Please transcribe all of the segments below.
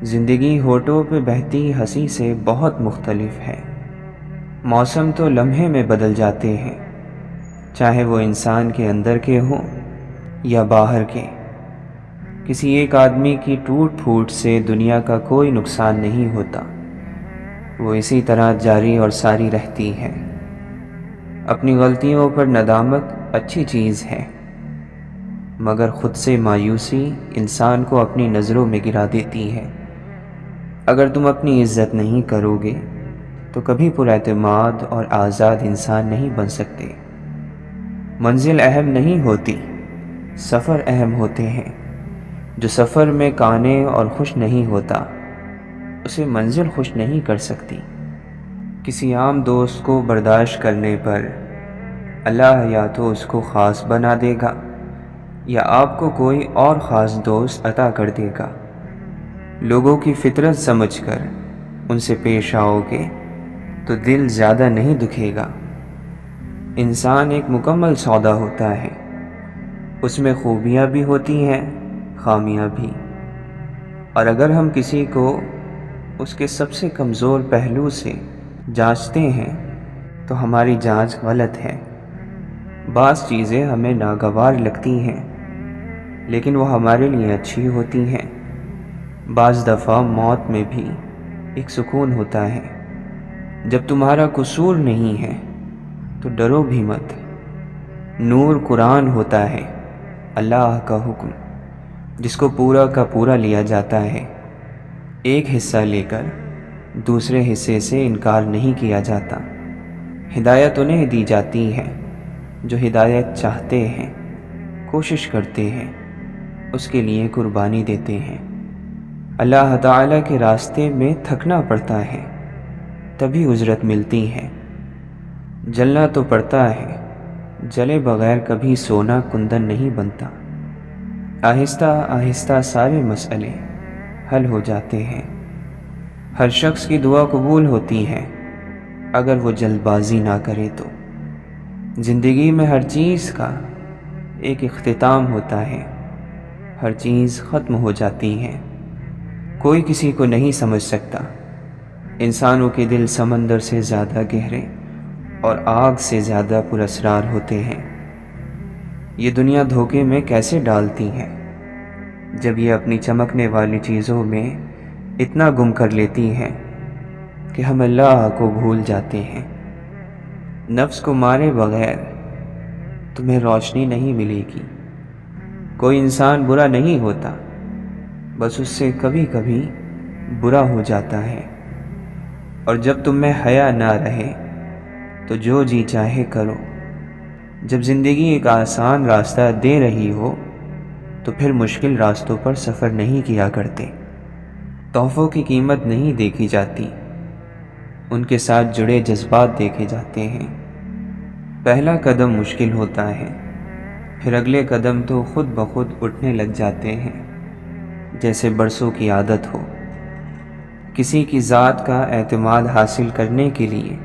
زندگی ہونٹوں پہ بہتی ہنسی سے بہت مختلف ہے۔ موسم تو لمحے میں بدل جاتے ہیں، چاہے وہ انسان کے اندر کے ہوں یا باہر کے۔ کسی ایک آدمی کی ٹوٹ پھوٹ سے دنیا کا کوئی نقصان نہیں ہوتا، وہ اسی طرح جاری اور ساری رہتی ہے۔ اپنی غلطیوں پر ندامت اچھی چیز ہے، مگر خود سے مایوسی انسان کو اپنی نظروں میں گرا دیتی ہے۔ اگر تم اپنی عزت نہیں کرو گے تو کبھی پر اعتماد اور آزاد انسان نہیں بن سکتے۔ منزل اہم نہیں ہوتی، سفر اہم ہوتے ہیں۔ جو سفر میں کانے اور خوش نہیں ہوتا، اسے منزل خوش نہیں کر سکتی۔ کسی عام دوست کو برداشت کرنے پر اللہ یا تو اس کو خاص بنا دے گا یا آپ کو کوئی اور خاص دوست عطا کر دے گا۔ لوگوں کی فطرت سمجھ کر ان سے پیش آؤ گے تو دل زیادہ نہیں دکھے گا۔ انسان ایک مکمل سودا ہوتا ہے، اس میں خوبیاں بھی ہوتی ہیں، خامیاں بھی۔ اور اگر ہم کسی کو اس کے سب سے کمزور پہلو سے جانچتے ہیں تو ہماری جانچ غلط ہے۔ بعض چیزیں ہمیں ناگوار لگتی ہیں لیکن وہ ہمارے لیے اچھی ہوتی ہیں۔ بعض دفعہ موت میں بھی ایک سکون ہوتا ہے۔ جب تمہارا قصور نہیں ہے تو ڈرو بھی مت۔ نور قرآن ہوتا ہے، اللہ کا حکم، جس کو پورا کا پورا لیا جاتا ہے۔ ایک حصہ لے کر دوسرے حصے سے انکار نہیں کیا جاتا۔ ہدایت انہیں دی جاتی ہے جو ہدایت چاہتے ہیں، کوشش کرتے ہیں، اس کے لیے قربانی دیتے ہیں۔ اللہ تعالیٰ کے راستے میں تھکنا پڑتا ہے، تبھی اجرت ملتی ہے۔ جلنا تو پڑتا ہے، جلے بغیر کبھی سونا کندن نہیں بنتا۔ آہستہ آہستہ سارے مسئلے حل ہو جاتے ہیں۔ ہر شخص کی دعا قبول ہوتی ہے اگر وہ جلد بازی نہ کرے تو۔ زندگی میں ہر چیز کا ایک اختتام ہوتا ہے، ہر چیز ختم ہو جاتی ہے۔ کوئی کسی کو نہیں سمجھ سکتا۔ انسانوں کے دل سمندر سے زیادہ گہرے اور آگ سے زیادہ پراسرار ہوتے ہیں۔ یہ دنیا دھوکے میں کیسے ڈالتی ہے جب یہ اپنی چمکنے والی چیزوں میں اتنا گم کر لیتی ہے کہ ہم اللہ کو بھول جاتے ہیں۔ نفس کو مارے بغیر تمہیں روشنی نہیں ملے گی۔ کوئی انسان برا نہیں ہوتا، بس اس سے کبھی کبھی برا ہو جاتا ہے۔ اور جب تم میں حیا نہ رہے تو جو جی چاہے کرو۔ جب زندگی ایک آسان راستہ دے رہی ہو تو پھر مشکل راستوں پر سفر نہیں کیا کرتے۔ تحفوں کی قیمت نہیں دیکھی جاتی، ان کے ساتھ جڑے جذبات دیکھے جاتے ہیں۔ پہلا قدم مشکل ہوتا ہے، پھر اگلے قدم تو خود بخود اٹھنے لگ جاتے ہیں، جیسے برسوں کی عادت ہو۔ کسی کی ذات کا اعتماد حاصل کرنے کے لیے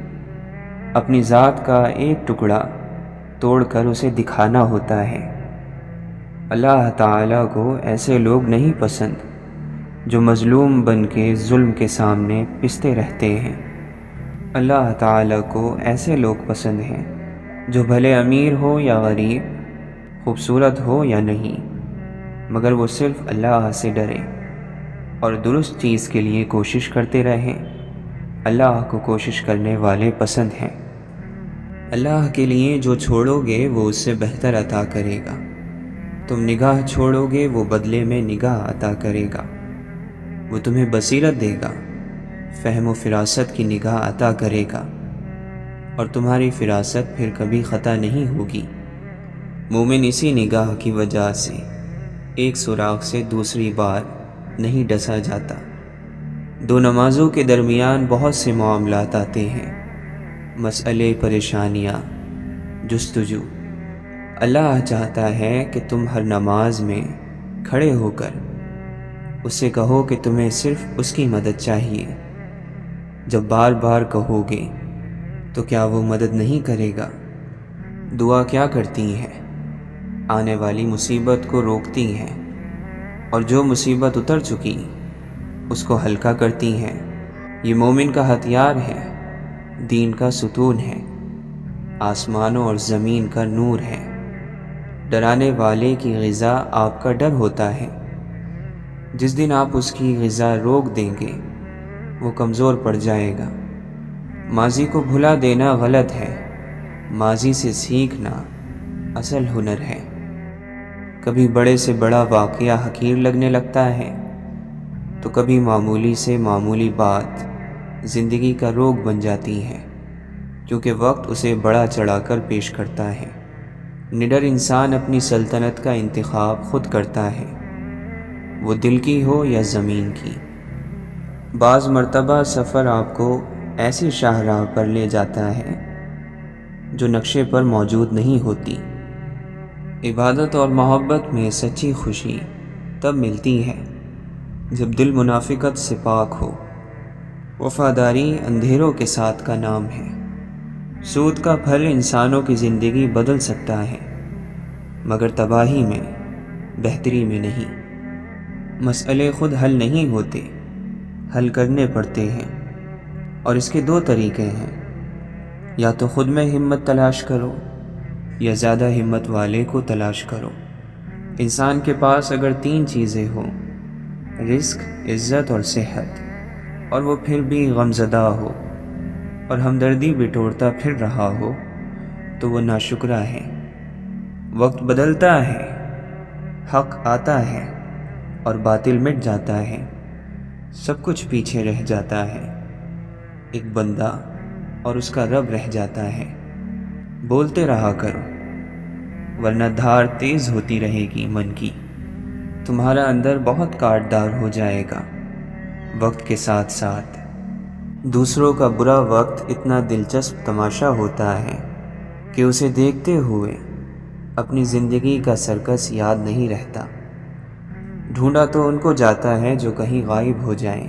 اپنی ذات کا ایک ٹکڑا توڑ کر اسے دکھانا ہوتا ہے۔ اللہ تعالیٰ کو ایسے لوگ نہیں پسند جو مظلوم بن کے ظلم کے سامنے پستے رہتے ہیں۔ اللہ تعالیٰ کو ایسے لوگ پسند ہیں جو بھلے امیر ہو یا غریب، خوبصورت ہو یا نہیں، مگر وہ صرف اللہ سے ڈرے اور درست چیز کے لیے کوشش کرتے رہیں۔ اللہ کو کوشش کرنے والے پسند ہیں۔ اللہ کے لیے جو چھوڑو گے وہ اس سے بہتر عطا کرے گا۔ تم نگاہ چھوڑو گے وہ بدلے میں نگاہ عطا کرے گا۔ وہ تمہیں بصیرت دے گا، فہم و فراست کی نگاہ عطا کرے گا، اور تمہاری فراست پھر کبھی خطا نہیں ہوگی۔ مومن اسی نگاہ کی وجہ سے ایک سوراخ سے دوسری بار نہیں ڈسا جاتا۔ دو نمازوں کے درمیان بہت سے معاملات آتے ہیں، مسئلے، پریشانیاں، جستجو۔ اللہ چاہتا ہے کہ تم ہر نماز میں کھڑے ہو کر اس سے کہو کہ تمہیں صرف اس کی مدد چاہیے۔ جب بار بار کہو گے تو کیا وہ مدد نہیں کرے گا؟ دعا کیا کرتی ہے؟ آنے والی مصیبت کو روکتی ہے، اور جو مصیبت اتر چکی اس کو ہلکا کرتی ہیں۔ یہ مومن کا ہتھیار ہے، دین کا ستون ہے، آسمانوں اور زمین کا نور ہے۔ ڈرانے والے کی غذا آپ کا ڈر ہوتا ہے۔ جس دن آپ اس کی غذا روک دیں گے وہ کمزور پڑ جائے گا۔ ماضی کو بھلا دینا غلط ہے، ماضی سے سیکھنا اصل ہنر ہے۔ کبھی بڑے سے بڑا واقعہ حقیر لگنے لگتا ہے تو کبھی معمولی سے معمولی بات زندگی کا روگ بن جاتی ہے، کیونکہ وقت اسے بڑا چڑھا کر پیش کرتا ہے۔ نڈر انسان اپنی سلطنت کا انتخاب خود کرتا ہے، وہ دل کی ہو یا زمین کی۔ بعض مرتبہ سفر آپ کو ایسی شاہراہ پر لے جاتا ہے جو نقشے پر موجود نہیں ہوتی۔ عبادت اور محبت میں سچی خوشی تب ملتی ہے جب دل منافقت سے پاک ہو۔ وفاداری اندھیروں کے ساتھ کا نام ہے۔ سود کا پھل انسانوں کی زندگی بدل سکتا ہے، مگر تباہی میں، بہتری میں نہیں۔ مسئلے خود حل نہیں ہوتے، حل کرنے پڑتے ہیں، اور اس کے دو طریقے ہیں، یا تو خود میں ہمت تلاش کرو یا زیادہ ہمت والے کو تلاش کرو۔ انسان کے پاس اگر 3 چیزیں ہوں، رزق، عزت اور صحت، اور وہ پھر بھی غمزدہ ہو اور ہمدردی بٹورتا پھر رہا ہو تو وہ ناشکرا ہے۔ وقت بدلتا ہے، حق آتا ہے اور باطل مٹ جاتا ہے، سب کچھ پیچھے رہ جاتا ہے، ایک بندہ اور اس کا رب رہ جاتا ہے۔ بولتے رہا کرو، ورنہ دھار تیز ہوتی رہے گی من کی، تمہارا اندر بہت کاٹدار ہو جائے گا وقت کے ساتھ ساتھ۔ دوسروں کا برا وقت اتنا دلچسپ تماشا ہوتا ہے کہ اسے دیکھتے ہوئے اپنی زندگی کا سرکس یاد نہیں رہتا۔ ڈھونڈا تو ان کو جاتا ہے جو کہیں غائب ہو جائیں،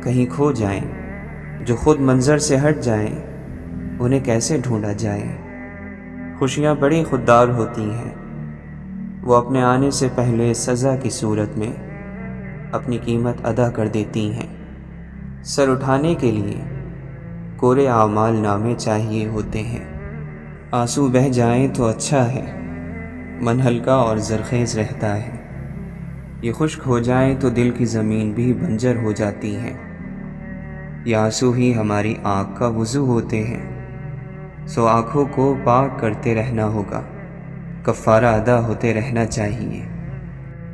کہیں کھو جائیں، جو خود منظر سے ہٹ جائیں، انہیں کیسے ڈھونڈا جائے۔ خوشیاں بڑی خوددار ہوتی ہیں، وہ اپنے آنے سے پہلے سزا کی صورت میں اپنی قیمت ادا کر دیتی ہیں۔ سر اٹھانے کے لیے کورے اعمال نامے چاہیے ہوتے ہیں۔ آنسو بہہ جائیں تو اچھا ہے، من ہلکا اور زرخیز رہتا ہے۔ یہ خشک ہو جائیں تو دل کی زمین بھی بنجر ہو جاتی ہے۔ یہ آنسو ہی ہماری آنکھ کا وضو ہوتے ہیں، سو آنکھوں کو پاک کرتے رہنا ہوگا، کفارہ ادا ہوتے رہنا چاہیے۔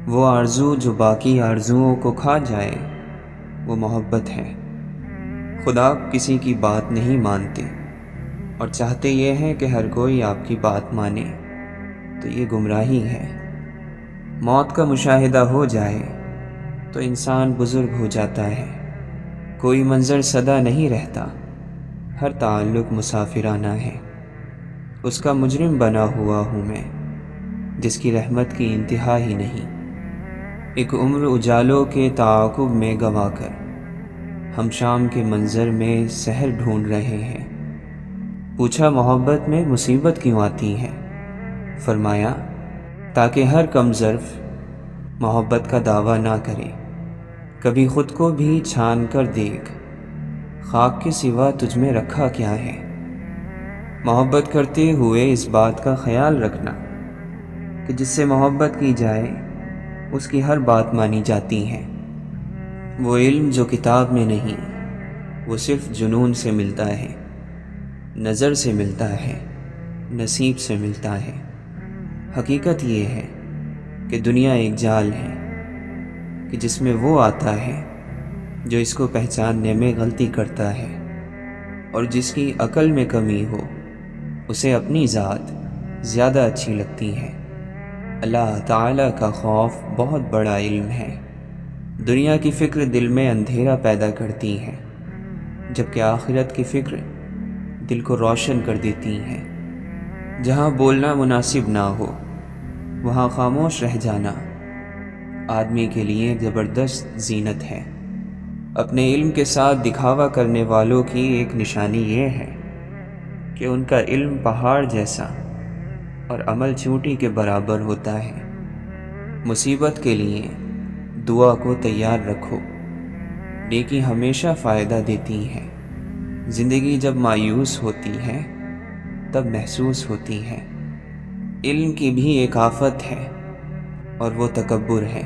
وہ آرزو جو باقی آرزوؤں کو کھا جائے وہ محبت ہے۔ خدا کسی کی بات نہیں مانتے اور چاہتے یہ ہیں کہ ہر کوئی آپ کی بات مانے، تو یہ گمراہی ہے۔ موت کا مشاہدہ ہو جائے تو انسان بزرگ ہو جاتا ہے۔ کوئی منظر سدا نہیں رہتا، ہر تعلق مسافرانہ ہے۔ اس کا مجرم بنا ہوا ہوں میں، جس کی رحمت کی انتہا ہی نہیں۔ ایک عمر اجالوں کے تعاقب میں گوا کر ہم شام کے منظر میں سحر ڈھونڈ رہے ہیں۔ پوچھا محبت میں مصیبت کیوں آتی ہے؟ فرمایا تاکہ ہر کم ظرف محبت کا دعویٰ نہ کرے۔ کبھی خود کو بھی چھان کر دیکھ، خاک کے سوا تجھ میں رکھا کیا ہے۔ محبت کرتے ہوئے اس بات کا خیال رکھنا کہ جس سے محبت کی جائے اس کی ہر بات مانی جاتی ہے۔ وہ علم جو کتاب میں نہیں، وہ صرف جنون سے ملتا ہے، نظر سے ملتا ہے، نصیب سے ملتا ہے۔ حقیقت یہ ہے کہ دنیا ایک جال ہے کہ جس میں وہ آتا ہے جو اس کو پہچاننے میں غلطی کرتا ہے، اور جس کی عقل میں کمی ہو اسے اپنی ذات زیادہ اچھی لگتی ہے۔ اللہ تعالیٰ کا خوف بہت بڑا علم ہے۔ دنیا کی فکر دل میں اندھیرا پیدا کرتی ہے، جبکہ آخرت کی فکر دل کو روشن کر دیتی ہے۔ جہاں بولنا مناسب نہ ہو وہاں خاموش رہ جانا آدمی کے لیے زبردست زینت ہے۔ اپنے علم کے ساتھ دکھاوا کرنے والوں کی ایک نشانی یہ ہے کہ ان کا علم پہاڑ جیسا اور عمل چونٹی کے برابر ہوتا ہے۔ مصیبت کے لیے دعا کو تیار رکھو، نیکی ہمیشہ فائدہ دیتی ہے۔ زندگی جب مایوس ہوتی ہے تب محسوس ہوتی ہے۔ علم کی بھی ایک آفت ہے اور وہ تکبر ہے۔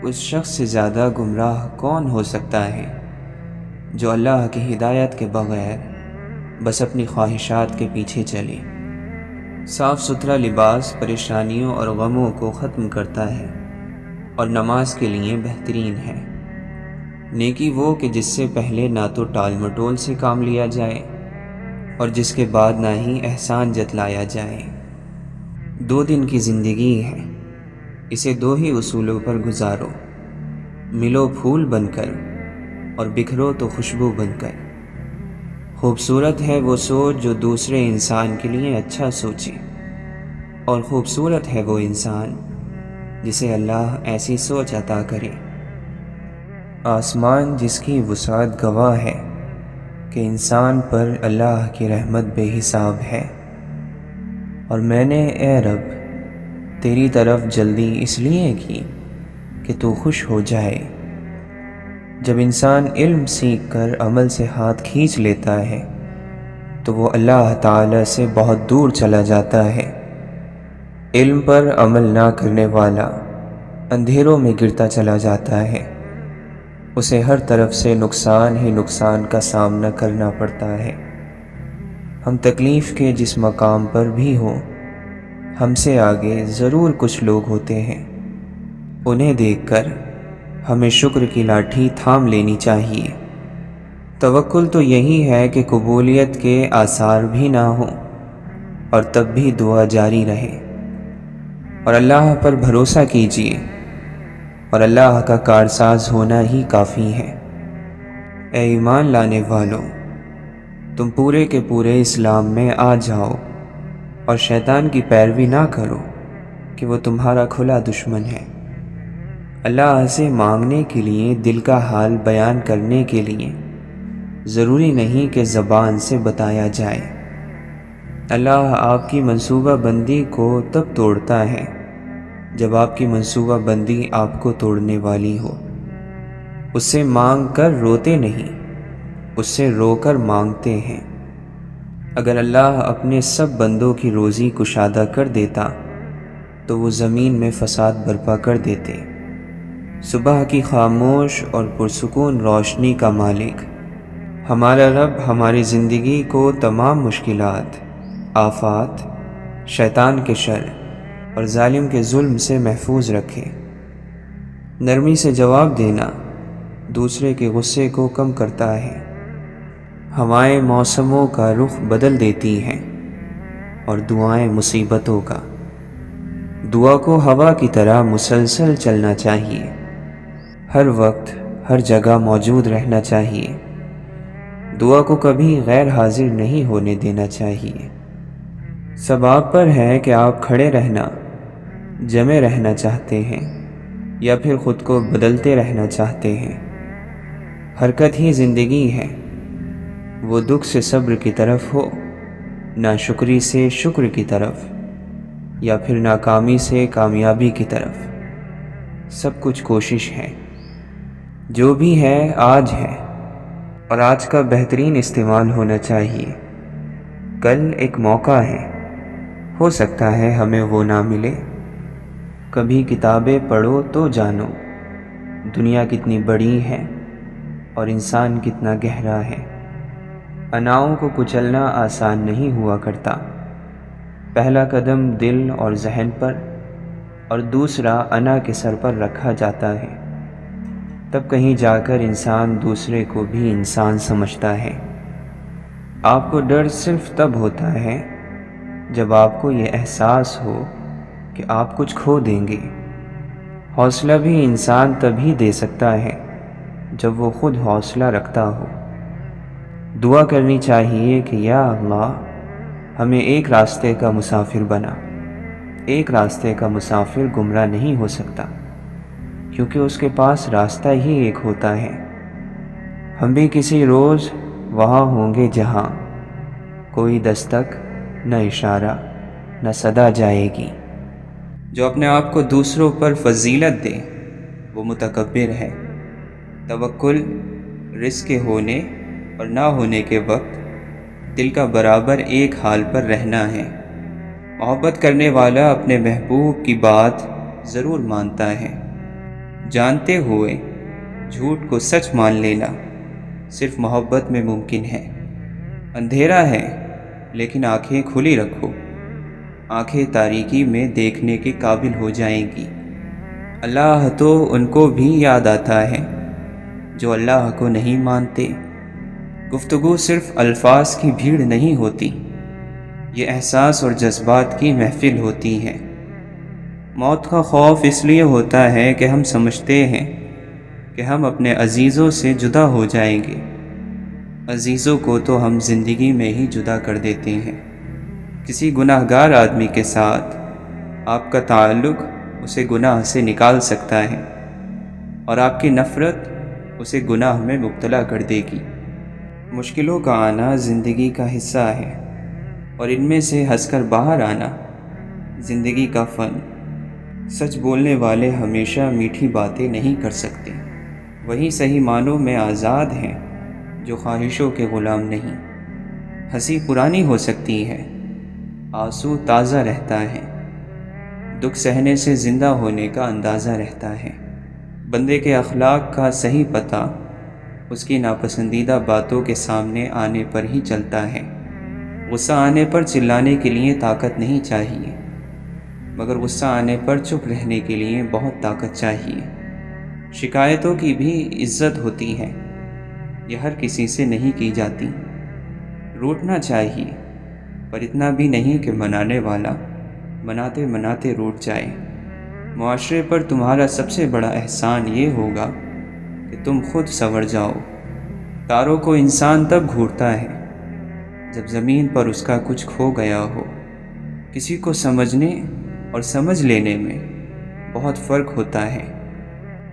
اس شخص سے زیادہ گمراہ کون ہو سکتا ہے جو اللہ کی ہدایت کے بغیر بس اپنی خواہشات کے پیچھے چلے۔ صاف ستھرا لباس پریشانیوں اور غموں کو ختم کرتا ہے اور نماز کے لیے بہترین ہے۔ نیکی وہ کہ جس سے پہلے نہ تو ٹال مٹول سے کام لیا جائے اور جس کے بعد نہ ہی احسان جتلایا جائے۔ 2 دن کی زندگی ہے، اسے 2 ہی اصولوں پر گزارو، ملو پھول بن کر اور بکھرو تو خوشبو بن کر۔ خوبصورت ہے وہ سوچ جو دوسرے انسان کے لیے اچھا سوچے، اور خوبصورت ہے وہ انسان جسے اللہ ایسی سوچ عطا کرے۔ آسمان جس کی وسعت گواہ ہے کہ انسان پر اللہ کی رحمت بے حساب ہے، اور میں نے اے رب تیری طرف جلدی اس لیے کی کہ تو خوش ہو جائے۔ جب انسان علم سیکھ کر عمل سے ہاتھ کھینچ لیتا ہے تو وہ اللہ تعالی سے بہت دور چلا جاتا ہے۔ علم پر عمل نہ کرنے والا اندھیروں میں گرتا چلا جاتا ہے، اسے ہر طرف سے نقصان ہی نقصان کا سامنا کرنا پڑتا ہے۔ ہم تکلیف کے جس مقام پر بھی ہوں، ہم سے آگے ضرور کچھ لوگ ہوتے ہیں، انہیں دیکھ کر ہمیں شکر کی لاٹھی تھام لینی چاہیے۔ توکل تو یہی ہے کہ قبولیت کے آثار بھی نہ ہوں اور تب بھی دعا جاری رہے، اور اللہ پر بھروسہ کیجیے، اور اللہ کا کارساز ہونا ہی کافی ہے۔ اے ایمان لانے والوں، تم پورے کے پورے اسلام میں آ جاؤ اور شیطان کی پیروی نہ کرو کہ وہ تمہارا کھلا دشمن ہے۔ اللہ سے مانگنے کے لیے، دل کا حال بیان کرنے کے لیے ضروری نہیں کہ زبان سے بتایا جائے۔ اللہ آپ کی منصوبہ بندی کو تب توڑتا ہے جب آپ کی منصوبہ بندی آپ کو توڑنے والی ہو۔ اس سے مانگ کر روتے نہیں، اس سے رو کر مانگتے ہیں۔ اگر اللہ اپنے سب بندوں کی روزی کشادہ کر دیتا تو وہ زمین میں فساد برپا کر دیتے۔ صبح کی خاموش اور پرسکون روشنی کا مالک ہمارا رب ہماری زندگی کو تمام مشکلات، آفات، شیطان کے شر اور ظالم کے ظلم سے محفوظ رکھے۔ نرمی سے جواب دینا دوسرے کے غصے کو کم کرتا ہے۔ ہوائیں موسموں کا رخ بدل دیتی ہیں اور دعائیں مصیبتوں کا۔ دعا کو ہوا کی طرح مسلسل چلنا چاہیے، ہر وقت ہر جگہ موجود رہنا چاہیے۔ دعا کو کبھی غیر حاضر نہیں ہونے دینا چاہیے۔ سب آپ پر ہے کہ آپ کھڑے رہنا، جمے رہنا چاہتے ہیں یا پھر خود کو بدلتے رہنا چاہتے ہیں۔ حرکت ہی زندگی ہے، وہ دکھ سے صبر کی طرف ہو، ناشکری سے شکر کی طرف، یا پھر ناکامی سے کامیابی کی طرف۔ سب کچھ کوشش ہے۔ جو بھی ہے آج ہے، اور آج کا بہترین استعمال ہونا چاہیے۔ کل ایک موقع ہے، ہو سکتا ہے ہمیں وہ نہ ملے۔ کبھی کتابیں پڑھو تو جانو دنیا کتنی بڑی ہے اور انسان کتنا گہرا ہے۔ اناؤں کو کچلنا آسان نہیں ہوا کرتا۔ پہلا قدم دل اور ذہن پر اور دوسرا انا کے سر پر رکھا جاتا ہے، تب کہیں جا کر انسان دوسرے کو بھی انسان سمجھتا ہے۔ آپ کو ڈر صرف تب ہوتا ہے جب آپ کو یہ احساس ہو کہ آپ کچھ کھو دیں گے۔ حوصلہ بھی انسان تبھی دے سکتا ہے جب وہ خود حوصلہ رکھتا ہو۔ دعا کرنی چاہیے کہ یا اللہ ہمیں ایک راستے کا مسافر بنا۔ ایک راستے کا مسافر گمراہ نہیں ہو سکتا، کیونکہ اس کے پاس راستہ ہی ایک ہوتا ہے۔ ہم بھی کسی روز وہاں ہوں گے جہاں کوئی دستک نہ اشارہ نہ صدا جائے گی۔ جو اپنے آپ کو دوسروں پر فضیلت دے وہ متکبر ہے۔ توکل رزق کے ہونے اور نہ ہونے کے وقت دل کا برابر ایک حال پر رہنا ہے۔ محبت کرنے والا اپنے محبوب کی بات ضرور مانتا ہے۔ جانتے ہوئے جھوٹ کو سچ مان لینا صرف محبت میں ممکن ہے۔ اندھیرا ہے لیکن آنکھیں کھلی رکھو، آنکھیں تاریکی میں دیکھنے کے قابل ہو جائیں گی۔ اللہ تو ان کو بھی یاد آتا ہے جو اللہ کو نہیں مانتے۔ گفتگو صرف الفاظ کی بھیڑ نہیں ہوتی، یہ احساس اور جذبات کی محفل ہوتی ہے۔ موت کا خوف اس لیے ہوتا ہے کہ ہم سمجھتے ہیں کہ ہم اپنے عزیزوں سے جدا ہو جائیں گے۔ عزیزوں کو تو ہم زندگی میں ہی جدا کر دیتے ہیں۔ کسی گناہ گار آدمی کے ساتھ آپ کا تعلق اسے گناہ سے نکال سکتا ہے، اور آپ کی نفرت اسے گناہ میں مبتلا کر دے گی۔ مشکلوں کا آنا زندگی کا حصہ ہے، اور ان میں سے ہنس کر باہر آنا زندگی کا فن۔ سچ بولنے والے ہمیشہ میٹھی باتیں نہیں کر سکتے، وہی صحیح معنوں میں آزاد ہیں جو خواہشوں کے غلام نہیں۔ ہنسی پرانی ہو سکتی ہے، آنسو تازہ رہتا ہے، دکھ سہنے سے زندہ ہونے کا اندازہ رہتا ہے۔ بندے کے اخلاق کا صحیح پتہ اس کی ناپسندیدہ باتوں کے سامنے آنے پر ہی چلتا ہے۔ غصہ آنے پر چلانے کے لیے طاقت نہیں چاہیے، مگر غصہ آنے پر چپ رہنے کے لیے بہت طاقت چاہیے۔ شکایتوں کی بھی عزت ہوتی ہے، یہ ہر کسی سے نہیں کی جاتی۔ روٹنا چاہیے، پر اتنا بھی نہیں کہ منانے والا مناتے مناتے روٹ جائے۔ معاشرے پر تمہارا سب سے بڑا احسان یہ ہوگا کہ تم خود سنور جاؤ۔ تاروں کو انسان تب گھورتا ہے جب زمین پر اس کا کچھ کھو گیا ہو۔ کسی کو سمجھنے اور سمجھ لینے میں بہت فرق ہوتا ہے۔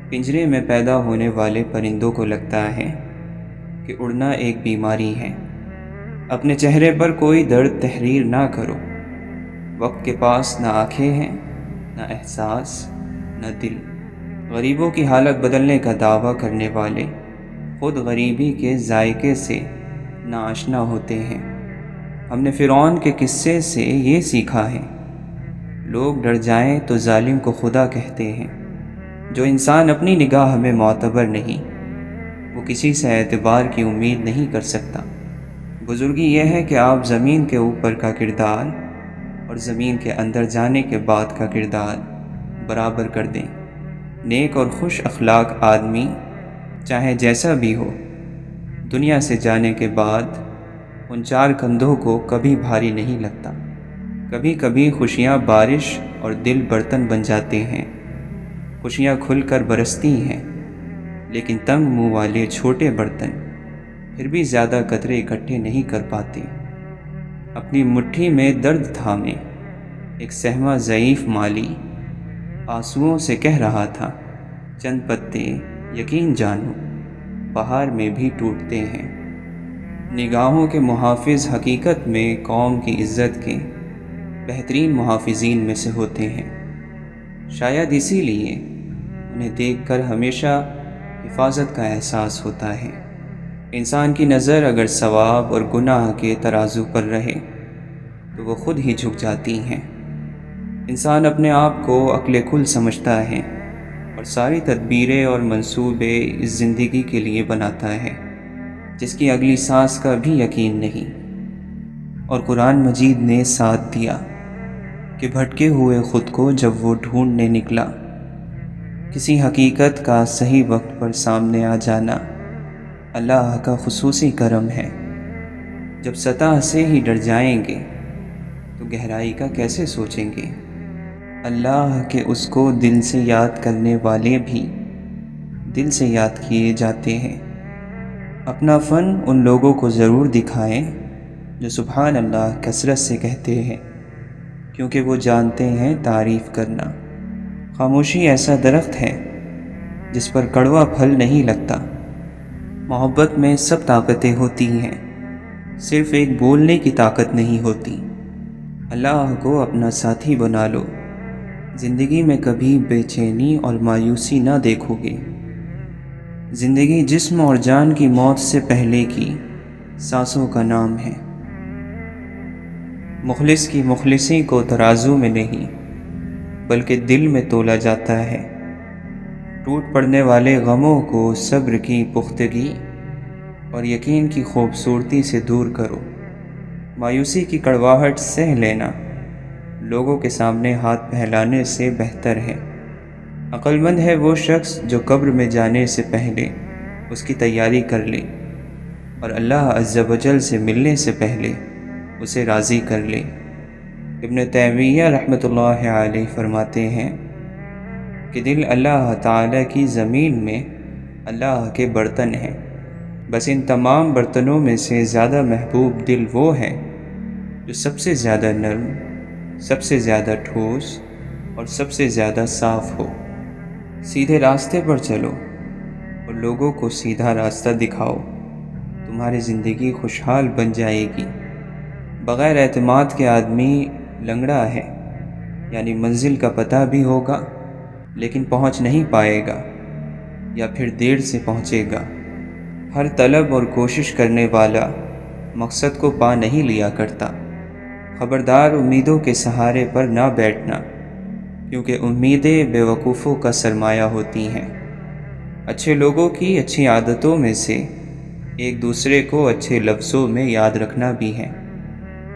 پنجرے میں پیدا ہونے والے پرندوں کو لگتا ہے کہ اڑنا ایک بیماری ہے۔ اپنے چہرے پر کوئی درد تحریر نہ کرو۔ وقت کے پاس نہ آنکھیں ہیں، نہ احساس، نہ دل۔ غریبوں کی حالت بدلنے کا دعویٰ کرنے والے خود غریبی کے ذائقے سے ناآشنا ہوتے ہیں۔ ہم نے فرعون کے قصے سے یہ سیکھا ہے، لوگ ڈر جائیں تو ظالم کو خدا کہتے ہیں۔ جو انسان اپنی نگاہ میں معتبر نہیں، وہ کسی سے اعتبار کی امید نہیں کر سکتا۔ بزرگی یہ ہے کہ آپ زمین کے اوپر کا کردار اور زمین کے اندر جانے کے بعد کا کردار برابر کر دیں۔ نیک اور خوش اخلاق آدمی چاہے جیسا بھی ہو، دنیا سے جانے کے بعد ان چار کندھوں کو کبھی بھاری نہیں لگتا۔ کبھی کبھی خوشیاں بارش اور دل برتن بن جاتے ہیں۔ خوشیاں کھل کر برستی ہیں، لیکن تنگ منہ والے چھوٹے برتن پھر بھی زیادہ قطرے اکٹھے نہیں کر پاتے۔ اپنی مٹھی میں درد تھامے ایک سہمہ ضعیف مالی آنسوؤں سے کہہ رہا تھا، چند پتے یقین جانو بہار میں بھی ٹوٹتے ہیں۔ نگاہوں کے محافظ حقیقت میں قوم کی عزت کے بہترین محافظین میں سے ہوتے ہیں۔ شاید اسی لیے انہیں دیکھ کر ہمیشہ حفاظت کا احساس ہوتا ہے۔ انسان کی نظر اگر ثواب اور گناہ کے ترازو پر رہے تو وہ خود ہی جھک جاتی ہیں۔ انسان اپنے آپ کو عقل کل سمجھتا ہے اور ساری تدبیریں اور منصوبے اس زندگی کے لیے بناتا ہے جس کی اگلی سانس کا بھی یقین نہیں۔ اور قرآن مجید نے ساتھ دیا کہ بھٹکے ہوئے خود کو جب وہ ڈھونڈنے نکلا، کسی حقیقت کا صحیح وقت پر سامنے آ جانا اللہ کا خصوصی کرم ہے۔ جب سطح سے ہی ڈر جائیں گے تو گہرائی کا کیسے سوچیں گے؟ اللہ کے اس کو دل سے یاد کرنے والے بھی دل سے یاد کیے جاتے ہیں۔ اپنا فن ان لوگوں کو ضرور دکھائیں جو سبحان اللہ کثرت سے کہتے ہیں، کیونکہ وہ جانتے ہیں تعریف کرنا۔ خاموشی ایسا درخت ہے جس پر کڑوا پھل نہیں لگتا۔ محبت میں سب طاقتیں ہوتی ہیں، صرف ایک بولنے کی طاقت نہیں ہوتی۔ اللہ کو اپنا ساتھی بنا لو، زندگی میں کبھی بے چینی اور مایوسی نہ دیکھو گے۔ زندگی جسم اور جان کی موت سے پہلے کی سانسوں کا نام ہے۔ مخلص کی مخلصی کو ترازو میں نہیں بلکہ دل میں تولا جاتا ہے۔ ٹوٹ پڑنے والے غموں کو صبر کی پختگی اور یقین کی خوبصورتی سے دور کرو۔ مایوسی کی کڑواہٹ سہ لینا لوگوں کے سامنے ہاتھ پھیلانے سے بہتر ہے۔ عقل مند ہے وہ شخص جو قبر میں جانے سے پہلے اس کی تیاری کر لے اور اللہ عز و جل سے ملنے سے پہلے اسے راضی کر لے۔ ابن تیمیہ رحمۃ اللہ علیہ فرماتے ہیں کہ دل اللہ تعالیٰ کی زمین میں اللہ کے برتن ہیں، بس ان تمام برتنوں میں سے زیادہ محبوب دل وہ ہے جو سب سے زیادہ نرم، سب سے زیادہ ٹھوس اور سب سے زیادہ صاف ہو۔ سیدھے راستے پر چلو اور لوگوں کو سیدھا راستہ دکھاؤ، تمہاری زندگی خوشحال بن جائے گی۔ بغیر اعتماد کے آدمی لنگڑا ہے، یعنی منزل کا پتہ بھی ہوگا لیکن پہنچ نہیں پائے گا یا پھر دیر سے پہنچے گا۔ ہر طلب اور کوشش کرنے والا مقصد کو پا نہیں لیا کرتا۔ خبردار امیدوں کے سہارے پر نہ بیٹھنا، کیونکہ امیدیں بے وقوفوں کا سرمایہ ہوتی ہیں۔ اچھے لوگوں کی اچھی عادتوں میں سے ایک دوسرے کو اچھے لفظوں میں یاد رکھنا بھی ہے۔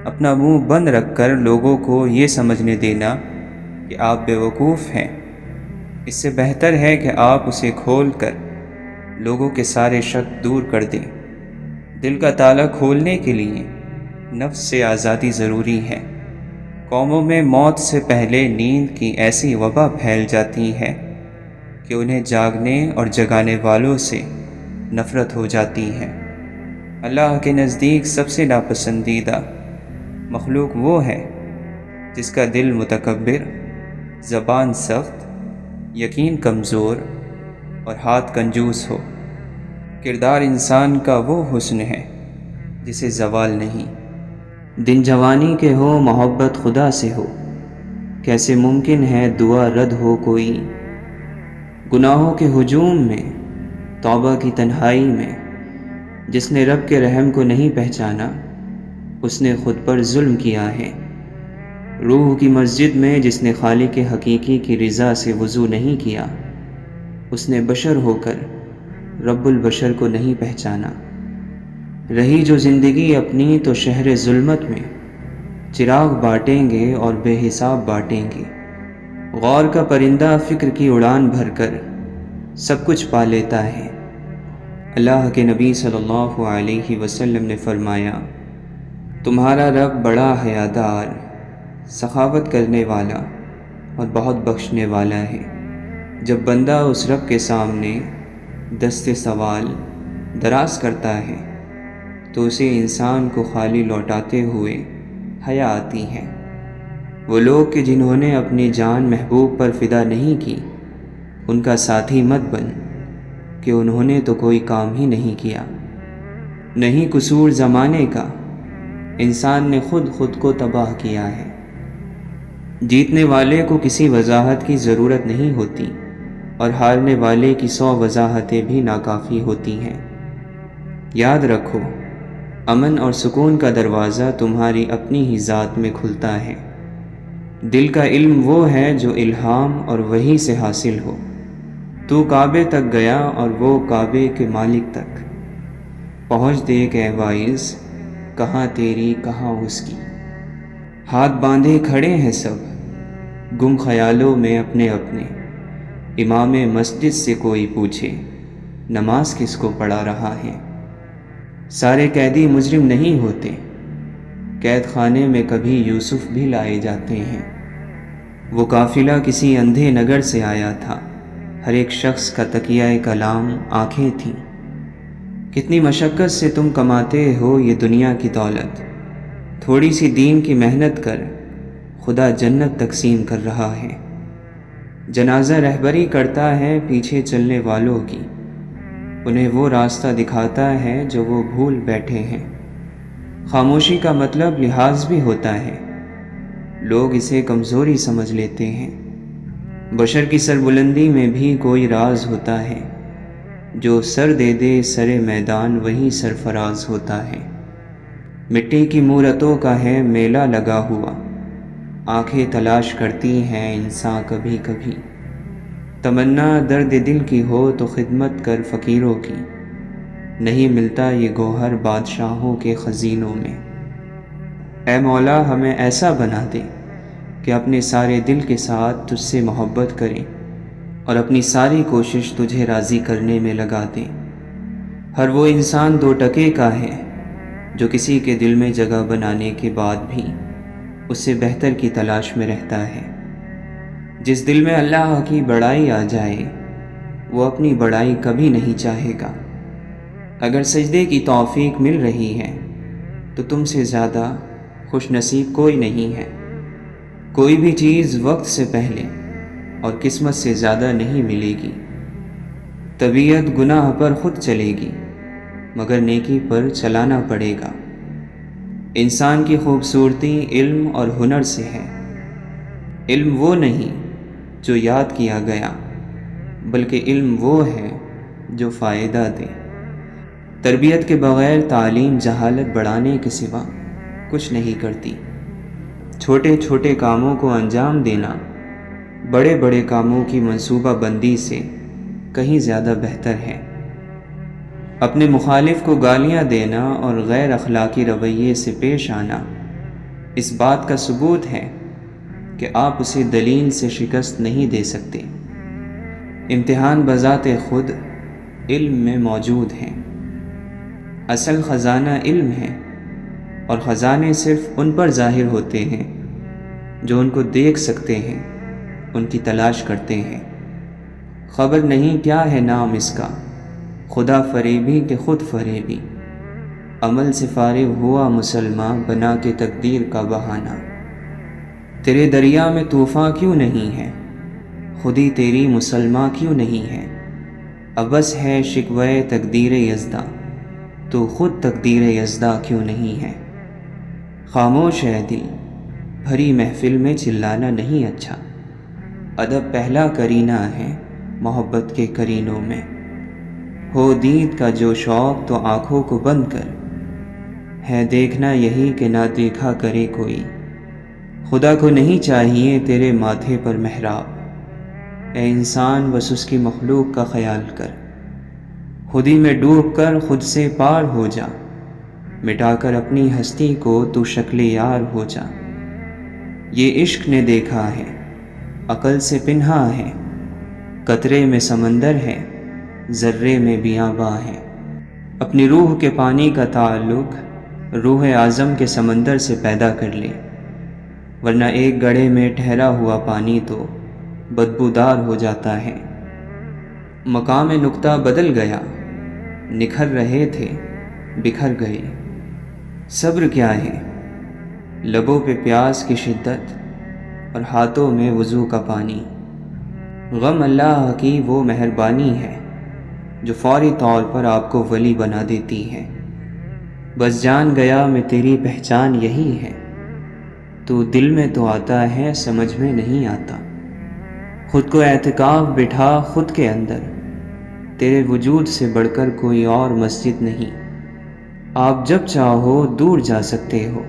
اپنا منہ بند رکھ کر لوگوں کو یہ سمجھنے دینا کہ آپ بے وقوف ہیں، اس سے بہتر ہے کہ آپ اسے کھول کر لوگوں کے سارے شک دور کر دیں۔ دل کا تالا کھولنے کے لیے نفس سے آزادی ضروری ہے۔ قوموں میں موت سے پہلے نیند کی ایسی وبا پھیل جاتی ہے کہ انہیں جاگنے اور جگانے والوں سے نفرت ہو جاتی ہے۔ اللہ کے نزدیک سب سے ناپسندیدہ مخلوق وہ ہے جس کا دل متکبر، زبان سخت، یقین کمزور اور ہاتھ کنجوس ہو۔ کردار انسان کا وہ حسن ہے جسے زوال نہیں۔ دن جوانی کے ہو محبت خدا سے ہو، کیسے ممکن ہے دعا رد ہو کوئی۔ گناہوں کے ہجوم میں، توبہ کی تنہائی میں، جس نے رب کے رحم کو نہیں پہچانا اس نے خود پر ظلم کیا ہے۔ روح کی مسجد میں جس نے خالق حقیقی کی رضا سے وضو نہیں کیا اس نے بشر ہو کر رب البشر کو نہیں پہچانا۔ رہی جو زندگی اپنی تو شہر ظلمت میں چراغ بانٹیں گے اور بے حساب بانٹیں گے۔ غور کا پرندہ فکر کی اڑان بھر کر سب کچھ پا لیتا ہے۔ اللہ کے نبی صلی اللہ علیہ وسلم نے فرمایا، تمہارا رب بڑا حیادار، سخاوت کرنے والا اور بہت بخشنے والا ہے۔ جب بندہ اس رب کے سامنے دست سوال دراز کرتا ہے تو اسے انسان کو خالی لوٹاتے ہوئے حیا آتی ہے۔ وہ لوگ کہ جنہوں نے اپنی جان محبوب پر فدا نہیں کی ان کا ساتھی مت بن کہ انہوں نے تو کوئی کام ہی نہیں کیا۔ نہیں قصور زمانے کا، انسان نے خود کو تباہ کیا ہے۔ جیتنے والے کو کسی وضاحت کی ضرورت نہیں ہوتی اور ہارنے والے کی 100 وضاحتیں بھی ناکافی ہوتی ہیں۔ یاد رکھو، امن اور سکون کا دروازہ تمہاری اپنی ہی ذات میں کھلتا ہے۔ دل کا علم وہ ہے جو الہام اور وحی سے حاصل ہو۔ تو کعبے تک گیا اور وہ کعبے کے مالک تک پہنچ دے کہ اے واعظ، کہاں تیری کہاں اس کی۔ ہاتھ باندھے کھڑے ہیں سب گم خیالوں میں اپنے اپنے۔ امام مسجد سے کوئی پوچھے نماز کس کو پڑھا رہا ہے۔ سارے قیدی مجرم نہیں ہوتے، قید خانے میں کبھی یوسف بھی لائے جاتے ہیں۔ وہ قافلہ کسی اندھے نگر سے آیا تھا، ہر ایک شخص کا تکیہ کلام آنکھیں تھیں۔ کتنی مشقت سے تم کماتے ہو یہ دنیا کی دولت، تھوڑی سی دین کی محنت کر خدا جنت تقسیم کر رہا ہے۔ جنازہ رہبری کرتا ہے پیچھے چلنے والوں کی، انہیں وہ راستہ دکھاتا ہے جو وہ بھول بیٹھے ہیں۔ خاموشی کا مطلب لحاظ بھی ہوتا ہے، لوگ اسے کمزوری سمجھ لیتے ہیں۔ بشر کی سربلندی میں بھی کوئی راز ہوتا ہے، جو سر دے دے سر میدان وہی سرفراز ہوتا ہے۔ مٹی کی مورتوں کا ہے میلہ لگا ہوا، آنکھیں تلاش کرتی ہیں انسان کبھی کبھی۔ تمنا درد دل کی ہو تو خدمت کر فقیروں کی، نہیں ملتا یہ گوہر بادشاہوں کے خزینوں میں۔ اے مولا ہمیں ایسا بنا دے کہ اپنے سارے دل کے ساتھ تجھ سے محبت کریں اور اپنی ساری کوشش تجھے راضی کرنے میں لگا دیں۔ ہر وہ انسان 2 ٹکے کا ہے جو کسی کے دل میں جگہ بنانے کے بعد بھی اس سے بہتر کی تلاش میں رہتا ہے۔ جس دل میں اللہ کی بڑائی آ جائے وہ اپنی بڑائی کبھی نہیں چاہے گا۔ اگر سجدے کی توفیق مل رہی ہے تو تم سے زیادہ خوش نصیب کوئی نہیں ہے۔ کوئی بھی چیز وقت سے پہلے اور قسمت سے زیادہ نہیں ملے گی۔ طبیعت گناہ پر خود چلے گی مگر نیکی پر چلانا پڑے گا۔ انسان کی خوبصورتی علم اور ہنر سے ہے۔ علم وہ نہیں جو یاد کیا گیا، بلکہ علم وہ ہے جو فائدہ دے۔ تربیت کے بغیر تعلیم جہالت بڑھانے کے سوا کچھ نہیں کرتی۔ چھوٹے چھوٹے کاموں کو انجام دینا بڑے بڑے کاموں کی منصوبہ بندی سے کہیں زیادہ بہتر ہے۔ اپنے مخالف کو گالیاں دینا اور غیر اخلاقی رویے سے پیش آنا اس بات کا ثبوت ہے کہ آپ اسے دلیل سے شکست نہیں دے سکتے۔ امتحان بذات خود علم میں موجود ہیں۔ اصل خزانہ علم ہے اور خزانے صرف ان پر ظاہر ہوتے ہیں جو ان کو دیکھ سکتے ہیں، ان کی تلاش کرتے ہیں۔ خبر نہیں کیا ہے نام اس کا، خدا فریبی کہ خود فریبی، عمل سے فارغ ہوا مسلمان بنا کے تقدیر کا بہانہ۔ تیرے دریا میں طوفان کیوں نہیں ہے، خودی تیری مسلمان کیوں نہیں ہے؟ ابس ہے شکوہ تقدیر یزداں، تو خود تقدیر یزداں کیوں نہیں ہے؟ خاموش ہے دل، بھری محفل میں چلانا نہیں اچھا۔ ادب پہلا کرینہ ہے محبت کے کرینوں میں۔ ہو دید کا جو شوق تو آنکھوں کو بند کر، ہے دیکھنا یہی کہ نہ دیکھا کرے کوئی۔ خدا کو نہیں چاہیے تیرے ماتھے پر محراب، اے انسان بس اس کی مخلوق کا خیال کر۔ خودی میں ڈوب کر خود سے پار ہو جا، مٹا کر اپنی ہستی کو تو شکل یار ہو جا۔ یہ عشق نے دیکھا ہے، عقل سے پنہا ہے، قطرے میں سمندر ہے، ذرے میں بیاباں ہے۔ اپنی روح کے پانی کا تعلق روح اعظم کے سمندر سے پیدا کر لے، ورنہ ایک گڑھے میں ٹھہرا ہوا پانی تو بدبودار ہو جاتا ہے۔ مقام نقطہ بدل گیا، نکھر رہے تھے بکھر گئے۔ صبر کیا ہے؟ لبوں پہ پیاس کی شدت اور ہاتھوں میں وضو کا پانی۔ غم اللہ کی وہ مہربانی ہے جو فوری طور پر آپ کو ولی بنا دیتی ہے۔ بس جان گیا میں تیری پہچان یہی ہے، تو دل میں تو آتا ہے سمجھ میں نہیں آتا۔ خود کو اعتکاف بٹھا خود کے اندر، تیرے وجود سے بڑھ کر کوئی اور مسجد نہیں۔ آپ جب چاہو دور جا سکتے ہو،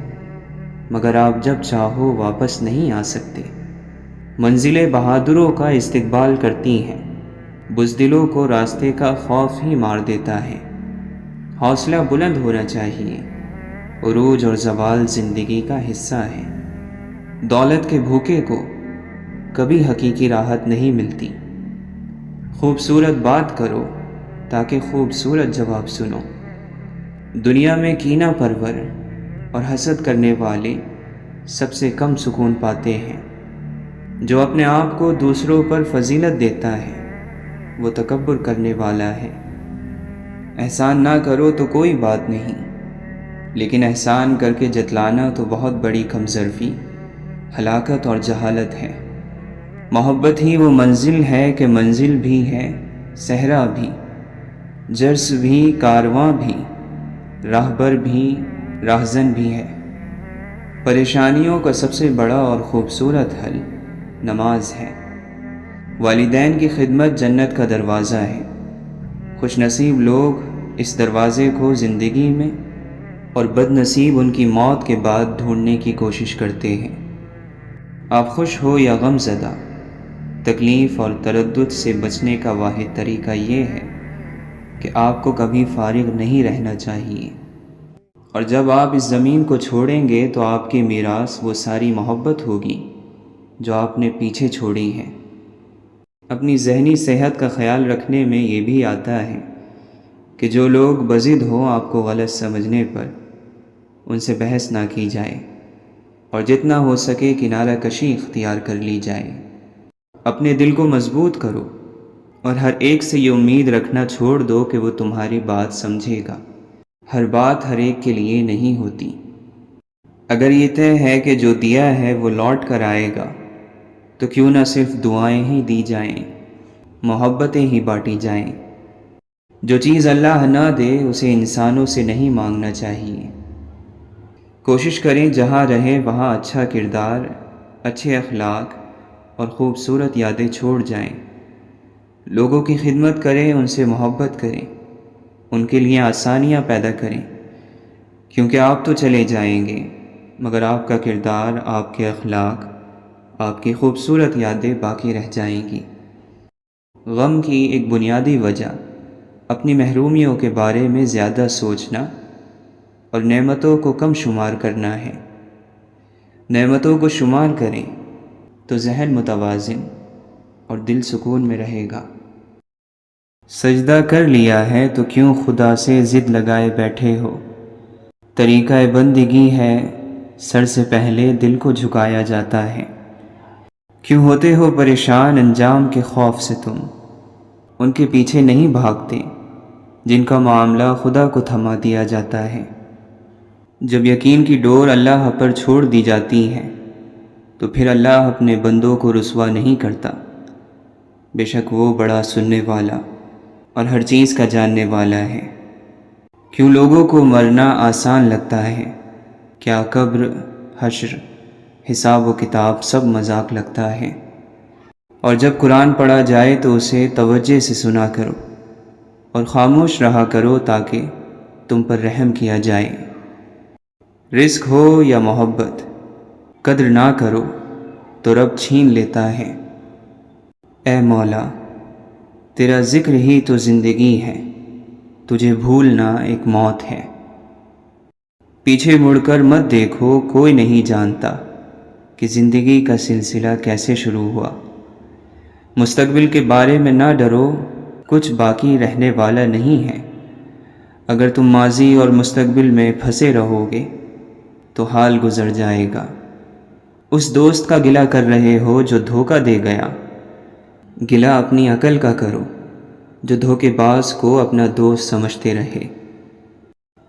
مگر آپ جب چاہو واپس نہیں آ سکتے۔ منزلیں بہادروں کا استقبال کرتی ہیں، بزدلوں کو راستے کا خوف ہی مار دیتا ہے۔ حوصلہ بلند ہونا چاہیے، عروج اور زوال زندگی کا حصہ ہے۔ دولت کے بھوکے کو کبھی حقیقی راحت نہیں ملتی۔ خوبصورت بات کرو تاکہ خوبصورت جواب سنو۔ دنیا میں کینہ پرور اور حسد کرنے والے سب سے کم سکون پاتے ہیں۔ جو اپنے آپ کو دوسروں پر فضیلت دیتا ہے وہ تکبر کرنے والا ہے۔ احسان نہ کرو تو کوئی بات نہیں، لیکن احسان کر کے جتلانا تو بہت بڑی کمظرفی، ہلاکت اور جہالت ہے۔ محبت ہی وہ منزل ہے کہ منزل بھی ہے صحرا بھی، جرس بھی کارواں بھی، راہبر بھی راہزن بھی ہے۔ پریشانیوں کا سب سے بڑا اور خوبصورت حل نماز ہے۔ والدین کی خدمت جنت کا دروازہ ہے۔ خوش نصیب لوگ اس دروازے کو زندگی میں اور بد نصیب ان کی موت کے بعد ڈھونڈنے کی کوشش کرتے ہیں۔ آپ خوش ہو یا غم زدہ، تکلیف اور تردد سے بچنے کا واحد طریقہ یہ ہے کہ آپ کو کبھی فارغ نہیں رہنا چاہیے، اور جب آپ اس زمین کو چھوڑیں گے تو آپ کی میراث وہ ساری محبت ہوگی جو آپ نے پیچھے چھوڑی ہے۔ اپنی ذہنی صحت کا خیال رکھنے میں یہ بھی آتا ہے کہ جو لوگ بضد ہوں آپ کو غلط سمجھنے پر، ان سے بحث نہ کی جائے، اور جتنا ہو سکے کنارہ کشی اختیار کر لی جائے۔ اپنے دل کو مضبوط کرو اور ہر ایک سے یہ امید رکھنا چھوڑ دو کہ وہ تمہاری بات سمجھے گا۔ ہر بات ہر ایک کے لیے نہیں ہوتی۔ اگر یہ طے ہے کہ جو دیا ہے وہ لوٹ کر آئے گا، تو کیوں نہ صرف دعائیں ہی دی جائیں، محبتیں ہی بانٹی جائیں۔ جو چیز اللہ نہ دے اسے انسانوں سے نہیں مانگنا چاہیے۔ کوشش کریں جہاں رہیں وہاں اچھا کردار، اچھے اخلاق اور خوبصورت یادیں چھوڑ جائیں۔ لوگوں کی خدمت کریں، ان سے محبت کریں، ان کے لیے آسانیاں پیدا کریں، کیونکہ آپ تو چلے جائیں گے مگر آپ کا کردار، آپ کے اخلاق، آپ کی خوبصورت یادیں باقی رہ جائیں گی۔ غم کی ایک بنیادی وجہ اپنی محرومیوں کے بارے میں زیادہ سوچنا اور نعمتوں کو کم شمار کرنا ہے۔ نعمتوں کو شمار کریں تو ذہن متوازن اور دل سکون میں رہے گا۔ سجدہ کر لیا ہے تو کیوں خدا سے ضد لگائے بیٹھے ہو؟ طریقہ بندگی ہے سر سے پہلے دل کو جھکایا جاتا ہے۔ کیوں ہوتے ہو پریشان انجام کے خوف سے؟ تم ان کے پیچھے نہیں بھاگتے جن کا معاملہ خدا کو تھما دیا جاتا ہے۔ جب یقین کی ڈور اللہ پر چھوڑ دی جاتی ہے تو پھر اللہ اپنے بندوں کو رسوا نہیں کرتا۔ بے شک وہ بڑا سننے والا اور ہر چیز کا جاننے والا ہے۔ کیوں لوگوں کو مرنا آسان لگتا ہے؟ کیا قبر، حشر، حساب و کتاب سب مذاق لگتا ہے؟ اور جب قرآن پڑھا جائے تو اسے توجہ سے سنا کرو اور خاموش رہا کرو تاکہ تم پر رحم کیا جائے۔ رزق ہو یا محبت، قدر نہ کرو تو رب چھین لیتا ہے۔ اے مولا، تیرا ذکر ہی تو زندگی ہے، تجھے بھولنا ایک موت ہے۔ پیچھے مڑ کر مت دیکھو، کوئی نہیں جانتا کہ زندگی کا سلسلہ کیسے شروع ہوا۔ مستقبل کے بارے میں نہ ڈرو، کچھ باقی رہنے والا نہیں ہے۔ اگر تم ماضی اور مستقبل میں پھنسے رہو گے تو حال گزر جائے گا۔ اس دوست کا گلہ کر رہے ہو جو دھوکہ دے گیا، گلہ اپنی عقل کا کرو جو دھوکے باز کو اپنا دوست سمجھتے رہے۔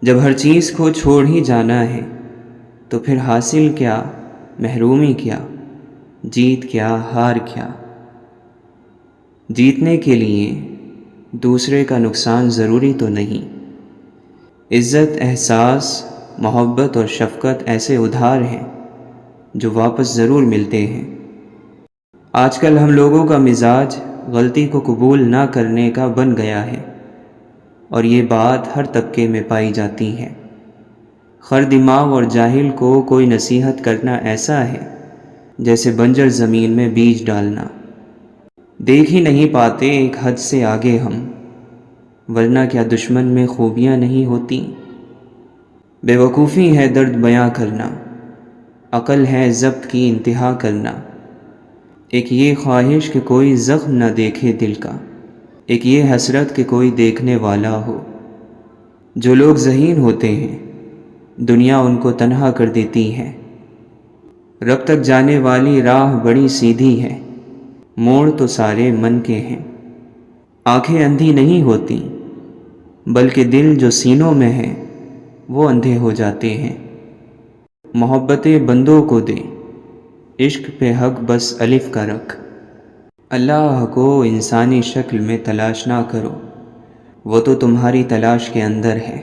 جب ہر چیز کو چھوڑ ہی جانا ہے تو پھر حاصل کیا، محرومی کیا، جیت کیا، ہار کیا؟ جیتنے کے لیے دوسرے کا نقصان ضروری تو نہیں۔ عزت، احساس، محبت اور شفقت ایسے ادھار ہیں جو واپس ضرور ملتے ہیں۔ آج کل ہم لوگوں کا مزاج غلطی کو قبول نہ کرنے کا بن گیا ہے، اور یہ بات ہر طبقے میں پائی جاتی ہے۔ خر دماغ اور جاہل کو کوئی نصیحت کرنا ایسا ہے جیسے بنجر زمین میں بیج ڈالنا۔ دیکھ ہی نہیں پاتے ایک حد سے آگے ہم، ورنہ کیا دشمن میں خوبیاں نہیں ہوتی؟ بے وقوفی ہے درد بیاں کرنا، عقل ہے ضبط کی انتہا کرنا۔ ایک یہ خواہش کہ کوئی زخم نہ دیکھے دل کا، ایک یہ حسرت کہ کوئی دیکھنے والا ہو۔ جو لوگ ذہین ہوتے ہیں دنیا ان کو تنہا کر دیتی ہے۔ رب تک جانے والی راہ بڑی سیدھی ہے، موڑ تو سارے من کے ہیں۔ آنکھیں اندھی نہیں ہوتی بلکہ دل جو سینوں میں ہے وہ اندھے ہو جاتے ہیں۔ محبتیں بندوں کو دے، عشق پہ حق بس الف کا رکھ۔ اللہ کو انسانی شکل میں تلاش نہ کرو، وہ تو تمہاری تلاش کے اندر ہے۔